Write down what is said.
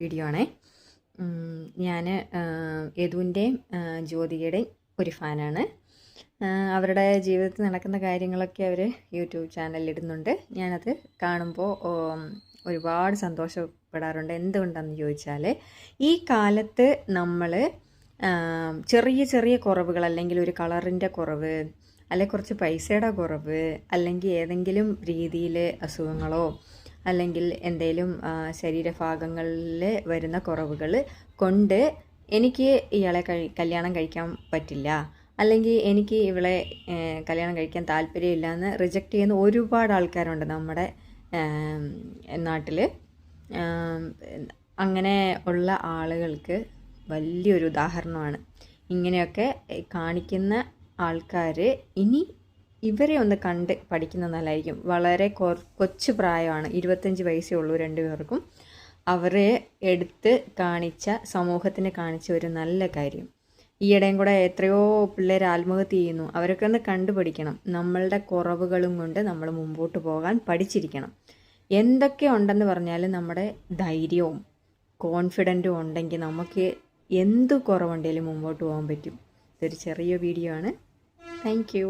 Video ആണേ. ഞാൻ യദുവിൻ്റെയും ജ്യോതികയുടെയും ഒരു ഫാനാണ്. അവരുടെ ജീവിതത്തിൽ നടക്കുന്ന കാര്യങ്ങളൊക്കെ അവർ യൂട്യൂബ് ചാനലിൽ ഇടുന്നുണ്ട്. ഞാനത് കാണുമ്പോൾ ഒരുപാട് സന്തോഷപ്പെടാറുണ്ട്. എന്തുകൊണ്ടാണെന്ന് ചോദിച്ചാൽ, ഈ കാലത്ത് നമ്മൾ ചെറിയ ചെറിയ കുറവുകൾ, അല്ലെങ്കിൽ ഒരു കളറിൻ്റെ കുറവ്, അല്ലെങ്കിൽ കുറച്ച് പൈസയുടെ കുറവ്, അല്ലെങ്കിൽ ഏതെങ്കിലും രീതിയിൽ അസുഖങ്ങളോ അല്ലെങ്കിൽ എന്തെങ്കിലും ശരീരഭാഗങ്ങളിൽ വരുന്ന കുറവുകൾ കൊണ്ട് എനിക്ക് ഇയാളെ കല്യാണം കഴിക്കാൻ പറ്റില്ല, അല്ലെങ്കിൽ എനിക്ക് ഇവളെ കല്യാണം കഴിക്കാൻ താല്പര്യമില്ല എന്ന് റിജക്റ്റ് ചെയ്യുന്ന ഒരുപാട് ആൾക്കാരുണ്ട് നമ്മുടെ നാട്ടിൽ. അങ്ങനെ ഉള്ള ആളുകൾക്ക് വലിയൊരു ഉദാഹരണമാണ് ഇങ്ങനെയൊക്കെ കാണിക്കുന്ന ആൾക്കാർ. ഇനി ഇവരെ ഒന്ന് കണ്ട് പഠിക്കുന്നത് നല്ലതായിരിക്കും. വളരെ കൊച്ചു പ്രായമാണ്, 25 വയസ്സേ ഉള്ളൂ രണ്ടുപേർക്കും. അവരെ എടുത്ത് കാണിച്ച, സമൂഹത്തിന് കാണിച്ച ഒരു നല്ല കാര്യം. ഈയിടെയും കൂടെ എത്രയോ പിള്ളേർ ആത്മഹത്യ ചെയ്യുന്നു. അവരൊക്കെ ഒന്ന് കണ്ടുപഠിക്കണം. നമ്മളുടെ കുറവുകളും കൊണ്ട് നമ്മൾ മുമ്പോട്ട് പോകാൻ പഠിച്ചിരിക്കണം. എന്തൊക്കെ ഉണ്ടെന്ന് പറഞ്ഞാലും നമ്മുടെ ധൈര്യവും കോൺഫിഡൻറ്റും ഉണ്ടെങ്കിൽ നമുക്ക് എന്ത് കുറവുണ്ടെങ്കിലും മുമ്പോട്ട് പോകാൻ പറ്റും. ഇതൊരു ചെറിയ വീഡിയോ ആണ്. Thank you.